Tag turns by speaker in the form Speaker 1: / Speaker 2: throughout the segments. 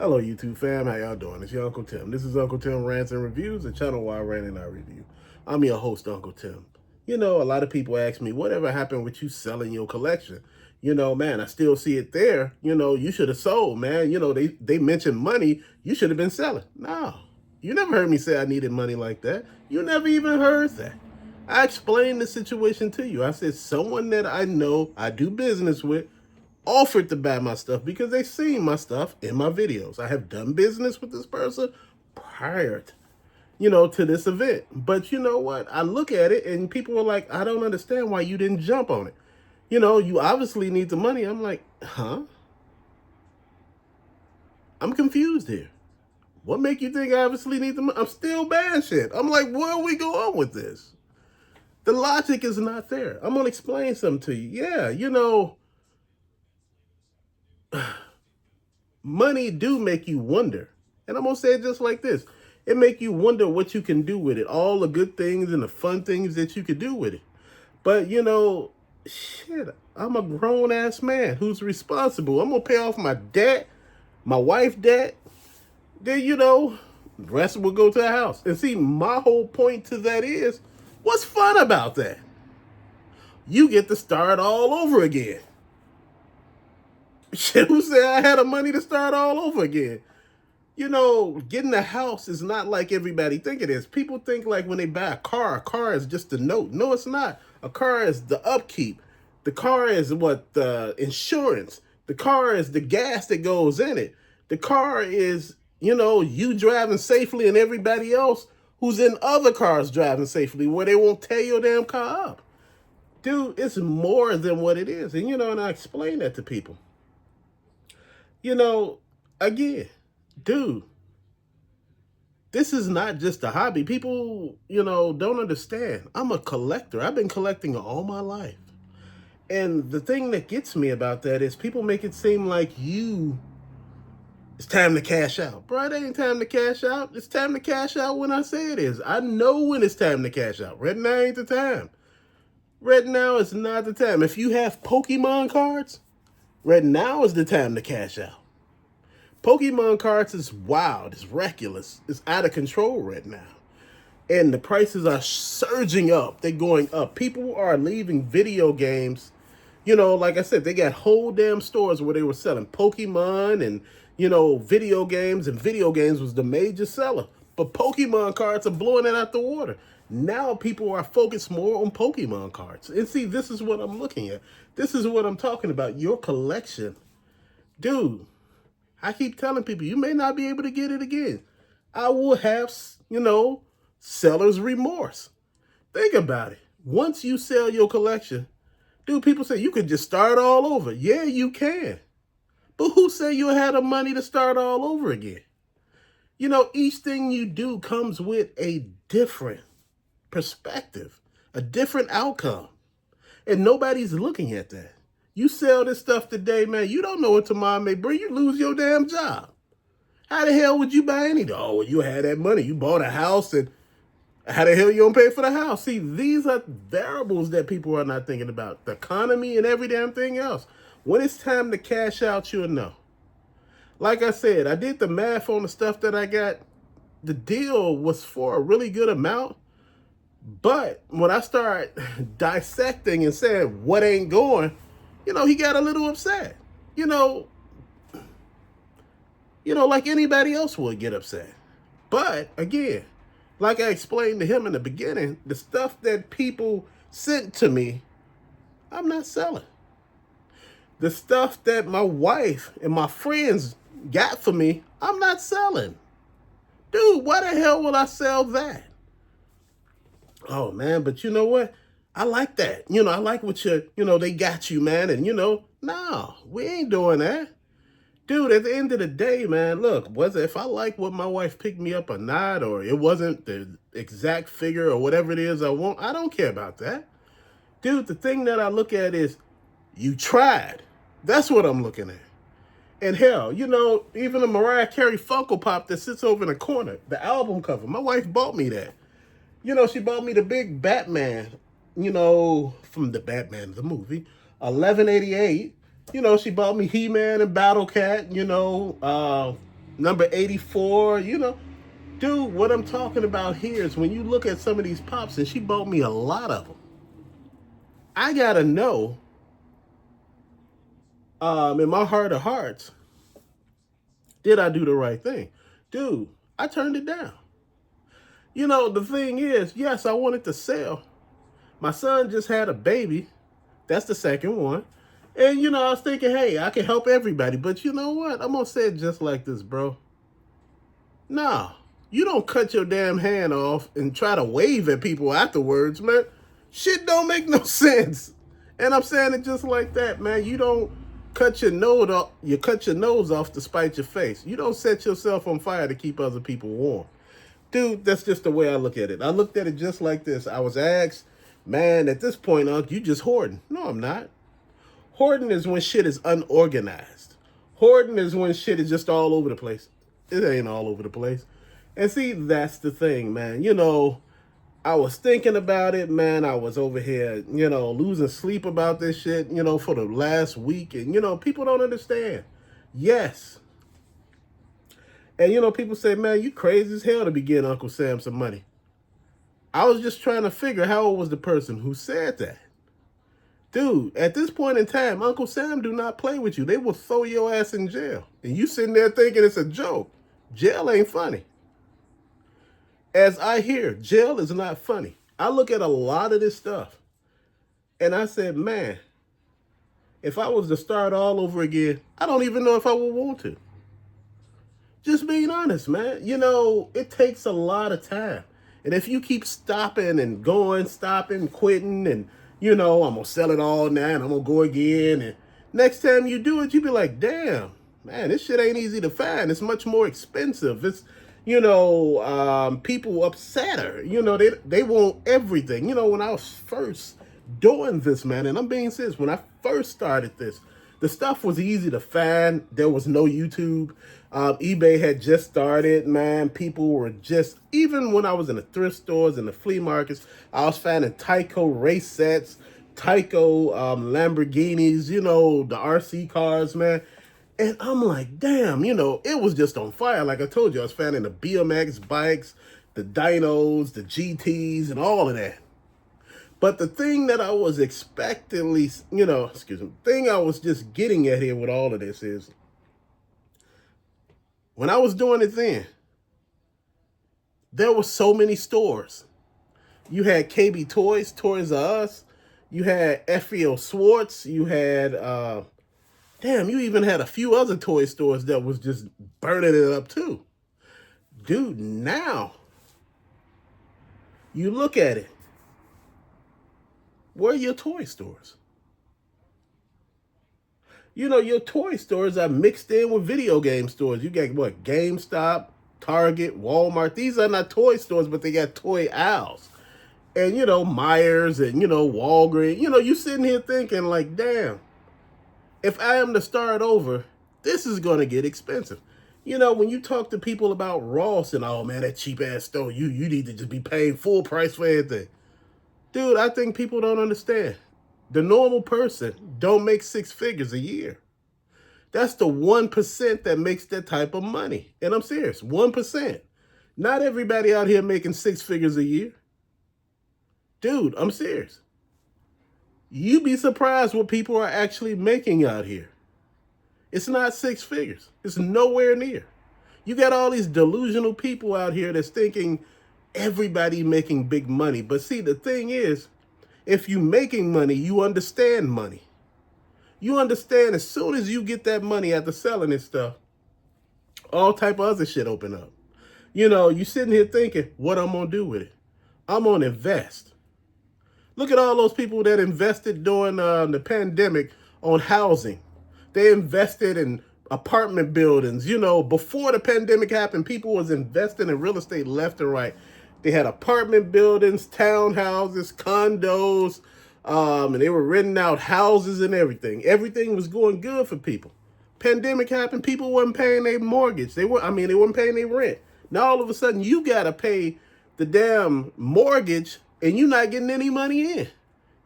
Speaker 1: Hello, YouTube fam. How y'all doing? It's your Uncle Tim. This is Uncle Tim Rants and Reviews, the channel where I rant and I review. I'm your host, Uncle Tim. You know, a lot of people ask me, whatever happened with you selling your collection? You know, man, I still see it there. You know, you should have sold, man. You know, they mentioned money. You should have been selling. No, you never heard me say I needed money like that. You never even heard that. I explained the situation to you. I said, someone that I know I do business with offered to buy my stuff because they seen my stuff in my videos. I have done business with this person prior to this event. But you know what? I look at it and people were like, I don't understand why you didn't jump on it. You know, you obviously need the money. I'm like, huh? I'm confused here. What make you think I obviously need the money? I'm still buying shit. I'm like, where are we going with this? The logic is not there. I'm going to explain something to you. Yeah, money do make you wonder. And I'm going to say it just like this. It make you wonder what you can do with it. All the good things and the fun things that you could do with it. But, shit, I'm a grown-ass man who's responsible. I'm going to pay off my debt, my wife's debt. Then, the rest will go to the house. And see, my whole point to that is, what's fun about that? You get to start all over again. Shit, who said I had the money to start all over again? Getting a house is not like everybody think it is. People think like when they buy a car is just a note. No, it's not. A car is the upkeep. The car is what? The insurance. The car is the gas that goes in it. The car is, you driving safely and everybody else who's in other cars driving safely where they won't tear your damn car up. Dude, it's more than what it is. And I explain that to people. Again, dude, this is not just a hobby. People, don't understand. I'm a collector. I've been collecting all my life. And the thing that gets me about that is people make it seem like it's time to cash out. Bro, it ain't time to cash out. It's time to cash out when I say it is. I know when it's time to cash out. Right now ain't the time. Right now is not the time. If you have Pokemon cards, right now is the time to cash out. Pokemon cards is wild. It's reckless. It's out of control right now. And the prices are surging up. They're going up. People are leaving video games. Like I said, they got whole damn stores where they were selling Pokemon and, video games. And video games was the major seller. But Pokemon cards are blowing it out the water. Now people are focused more on Pokemon cards. And see, this is what I'm looking at. This is what I'm talking about. Your collection. Dude, I keep telling people, you may not be able to get it again. I will have, seller's remorse. Think about it. Once you sell your collection, dude, people say you could just start all over. Yeah, you can. But who said you had the money to start all over again? Each thing you do comes with a different perspective, a different outcome. And nobody's looking at that. You sell this stuff today, man, you don't know what tomorrow may bring. You lose your damn job. How the hell would you buy anything? Oh, you had that money. You bought a house, and how the hell you gonna pay for the house? See, these are variables that people are not thinking about. The economy and every damn thing else. When it's time to cash out, you'll know. Like I said, I did the math on the stuff that I got. The deal was for a really good amount. But when I start dissecting and saying what ain't going, he got a little upset. Like anybody else would get upset. But again, like I explained to him in the beginning, the stuff that people sent to me, I'm not selling. The stuff that my wife and my friends got for me, I'm not selling. Dude, why the hell will I sell that? Oh, man, but you know what? I like that. I like what they got you, man. And, no, we ain't doing that. Dude, at the end of the day, man, look, if I like what my wife picked me up or not, or it wasn't the exact figure or whatever it is I want, I don't care about that. Dude, the thing that I look at is you tried. That's what I'm looking at. And hell, even a Mariah Carey Funko Pop that sits over in the corner, the album cover, my wife bought me that. She bought me the big Batman, from the Batman, the movie, 1188. She bought me He-Man and Battle Cat, number 84, Dude, what I'm talking about here is when you look at some of these pops, and she bought me a lot of them. I gotta know, in my heart of hearts, did I do the right thing? Dude, I turned it down. The thing is, yes, I wanted to sell. My son just had a baby. That's the second one. And, I was thinking, hey, I can help everybody. But you know what? I'm going to say it just like this, bro. Nah, you don't cut your damn hand off and try to wave at people afterwards, man. Shit don't make no sense. And I'm saying it just like that, man. You don't cut your nose off. You cut your nose off to spite your face. You don't set yourself on fire to keep other people warm. Dude, that's just the way I look at it. I looked at it just like this. I was asked, man, at this point, Unc, you just hoarding. No, I'm not. Hoarding is when shit is unorganized. Hoarding is when shit is just all over the place. It ain't all over the place. And see, that's the thing, man. I was thinking about it, man. I was over here, losing sleep about this shit, for the last week. And, people don't understand. Yes. And, people say, man, you crazy as hell to be getting Uncle Sam some money. I was just trying to figure how old was the person who said that. Dude, at this point in time, Uncle Sam do not play with you. They will throw your ass in jail. And you sitting there thinking it's a joke. Jail ain't funny. As I hear, jail is not funny. I look at a lot of this stuff. And I said, man, if I was to start all over again, I don't even know if I would want to. Just being honest, man. It takes a lot of time. And if you keep stopping and going, stopping, quitting, and, I'm going to sell it all now and I'm going to go again. And next time you do it, you be like, damn, man, this shit ain't easy to find. It's much more expensive. It's, people upset her. They want everything. When I was first doing this, man, and I'm being serious, when I first started this, the stuff was easy to find. There was no YouTube. eBay had just started, man. People were just, even when I was in the thrift stores and the flea markets, I was finding Tyco race sets, Tyco Lamborghinis, the RC cars, man. And I'm like, damn, it was just on fire. Like I told you, I was finding the BMX bikes, the dynos, the GTs, and all of that. But the thing that I was expectantly, thing I was just getting at here with all of this is, when I was doing it then, there were so many stores. You had KB Toys, Toys R Us. You had FEO Swartz. You had, you even had a few other toy stores that was just burning it up too. Dude, now, you look at it. Where are your toy stores? Your toy stores are mixed in with video game stores. You got what? GameStop, Target, Walmart. These are not toy stores, but they got toy aisles. And, Myers and, Walgreens. You sitting here thinking like, damn, if I am to start over, this is going to get expensive. When you talk to people about Ross and, oh, man, that cheap-ass store, you need to just be paying full price for everything. Dude, I think people don't understand. The normal person don't make 6 figures a year. That's the 1% that makes that type of money. And I'm serious, 1%. Not everybody out here making 6 figures a year. Dude, I'm serious. You'd be surprised what people are actually making out here. It's not 6 figures. It's nowhere near. You got all these delusional people out here that's thinking everybody making big money. But see, the thing is, if you making money, you understand money. You understand as soon as you get that money after selling this stuff, all type of other shit open up. You sitting here thinking, what I'm going to do with it? I'm going to invest. Look at all those people that invested during the pandemic on housing. They invested in apartment buildings. Before the pandemic happened, people was investing in real estate left and right. They had apartment buildings, townhouses, condos, and they were renting out houses and everything. Everything was going good for people. Pandemic happened, people weren't paying their mortgage. They weren't paying their rent. Now all of a sudden you gotta pay the damn mortgage and you're not getting any money in.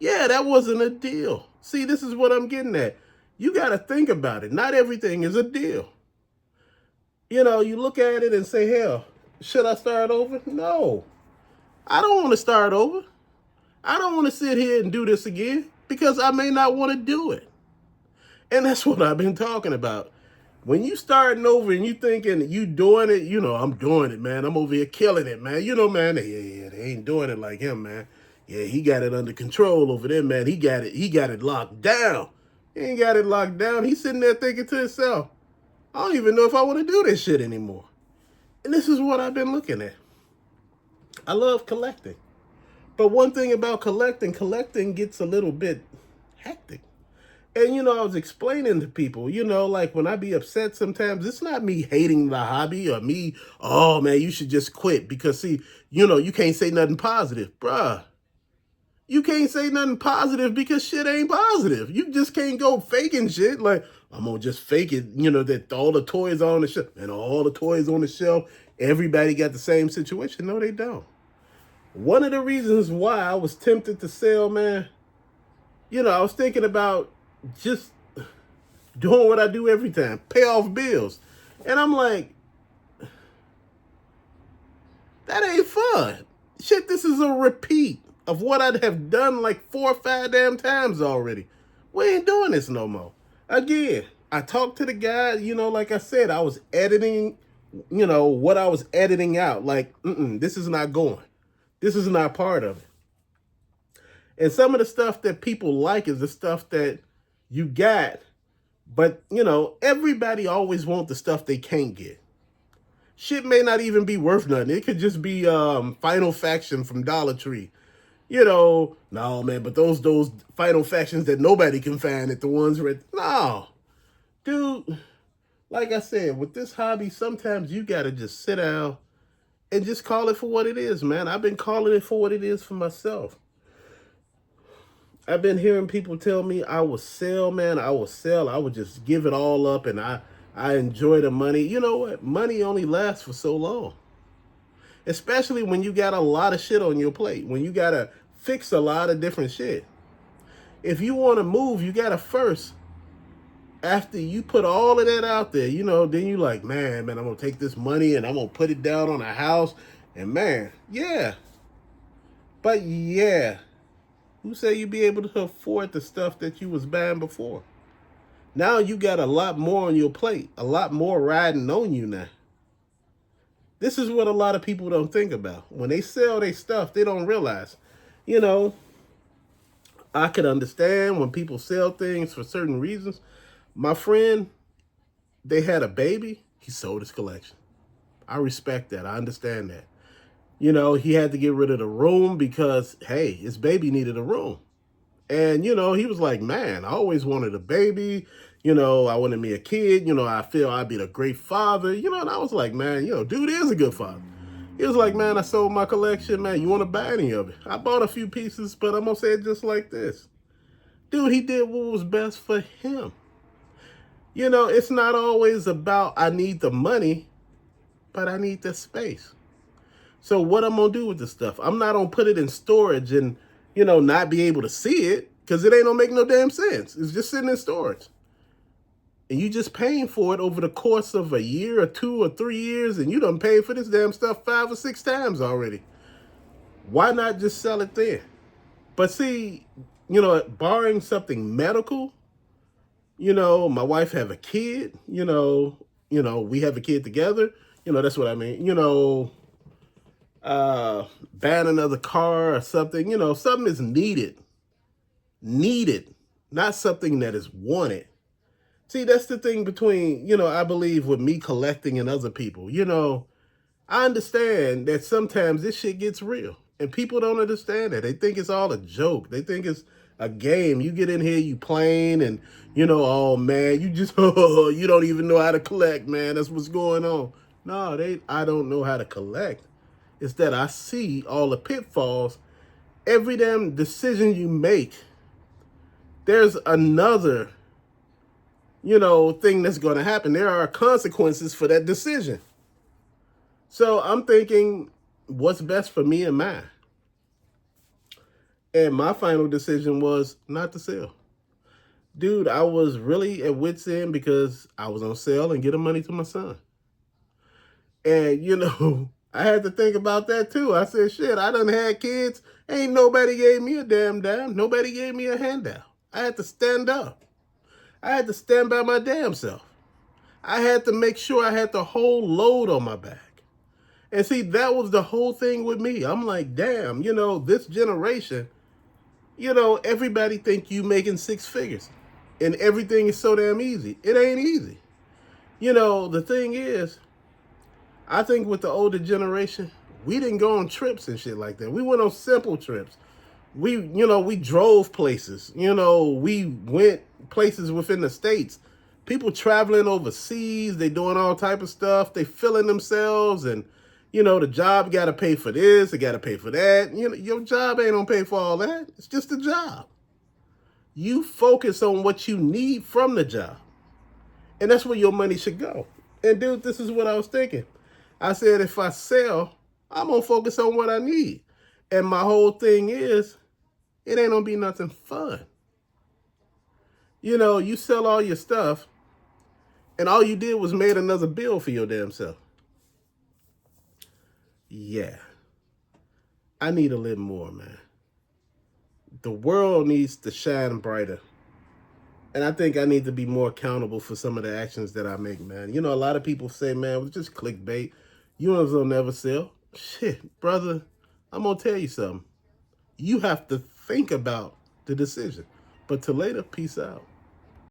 Speaker 1: Yeah, that wasn't a deal. See, this is what I'm getting at. You gotta think about it. Not everything is a deal. You look at it and say, hell, should I start over? No, I don't want to start over. I don't want to sit here and do this again because I may not want to do it. And that's what I've been talking about. When you starting over and you thinking you doing it, I'm doing it, man. I'm over here killing it, man. Man, they ain't doing it like him, man. Yeah, he got it under control over there, man. He got it locked down. He ain't got it locked down. He's sitting there thinking to himself, I don't even know if I want to do this shit anymore. And this is what I've been looking at. I love collecting. But one thing about collecting gets a little bit hectic. And I was explaining to people, like when I be upset sometimes, it's not me hating the hobby or me, oh man, you should just quit. Because see, you can't say nothing positive. Bruh, you can't say nothing positive because shit ain't positive. You just can't go faking shit. Like, I'm gonna just fake it, that all the toys are on the shelf. And all the toys on the shelf, everybody got the same situation. No, they don't. One of the reasons why I was tempted to sell, man, I was thinking about just doing what I do every time, pay off bills. And I'm like, that ain't fun. Shit, this is a repeat of what I'd have done like 4 or 5 damn times already. We ain't doing this no more. Again, I talked to the guy, like I said, I was editing, what I was editing out. Like, this is not going. This is not part of it. And some of the stuff that people like is the stuff that you got. But, everybody always wants the stuff they can't get. Shit may not even be worth nothing. It could just be Final Faction from Dollar Tree. No, man, but those Final Factions that nobody can find at the ones where... No. Dude, like I said, with this hobby, sometimes you got to just sit down and just call it for what it is, man. I've been calling it for what it is for myself. I've been hearing people tell me I will sell, man. I will sell. I would just give it all up and I enjoy the money. You know what? Money only lasts for so long. Especially when you got a lot of shit on your plate. When you got to fix a lot of different shit. If you want to move, you got to first, after you put all of that out there, then you like, man, I'm going to take this money and I'm going to put it down on a house. And man, yeah. But yeah. Who say you be able to afford the stuff that you was buying before? Now you got a lot more on your plate, a lot more riding on you now. This is what a lot of people don't think about. When they sell their stuff, they don't realize, I could understand when people sell things for certain reasons. My friend, they had a baby, he sold his collection. I respect that. I understand that. He had to get rid of the room because, hey, his baby needed a room. And, he was like, man, I always wanted a baby. I wanted me a kid. I feel I'd be a great father. And I was like, man, dude is a good father. He was like, man, I sold my collection, man. You want to buy any of it? I bought a few pieces, but I'm going to say it just like this. Dude, he did what was best for him. It's not always about I need the money, but I need the space. So what I'm going to do with this stuff? I'm not going to put it in storage and, not be able to see it because it ain't going to make no damn sense. It's just sitting in storage. And you just paying for it over the course of a year or 2 or 3 years and you done paid for this damn stuff 5 or 6 times already. Why not just sell it there? But see, barring something medical, my wife have a kid, we have a kid together. That's what I mean. Ban another car or something, something is needed, not something that is wanted. See, that's the thing between, I believe with me collecting and other people, I understand that sometimes this shit gets real and people don't understand that. They think it's all a joke. They think it's a game. You get in here, you playing and, oh man, you just, you don't even know how to collect, man. That's what's going on. No, I don't know how to collect. It's that I see all the pitfalls. Every damn decision you make, there's another, thing that's going to happen. There are consequences for that decision. So I'm thinking, what's best for me and mine? And my final decision was not to sell. Dude, I was really at wit's end because I was on sale and getting money to my son. And, I had to think about that too. I said, shit, I done had kids. Ain't nobody gave me a damn dime. Nobody gave me a handout. I had to stand up. I had to stand by my damn self. I had to make sure I had the whole load on my back. And see, that was the whole thing with me. I'm like, damn, this generation, everybody think you making six figures. And everything is so damn easy. It ain't easy. The thing is, I think with the older generation, we didn't go on trips and shit like that. We went on simple trips. We drove places. We went places within the states. People traveling overseas, they doing all type of stuff. They feeling themselves, and the job got to pay for this, it got to pay for that. Your job ain't gonna pay for all that. It's just a job. You focus on what you need from the job, and that's where your money should go. And dude, this is what I was thinking. I said, if I sell, I'm gonna focus on what I need. And my whole thing is, it ain't gonna be nothing fun. You sell all your stuff, and all you did was made another bill for your damn self. Yeah, I need a little more, man. The world needs to shine brighter. And I think I need to be more accountable for some of the actions that I make, man. A lot of people say, man, it's just clickbait. You will never sell. Shit, brother, I'm going to tell you something. You have to think about the decision. But till later, peace out.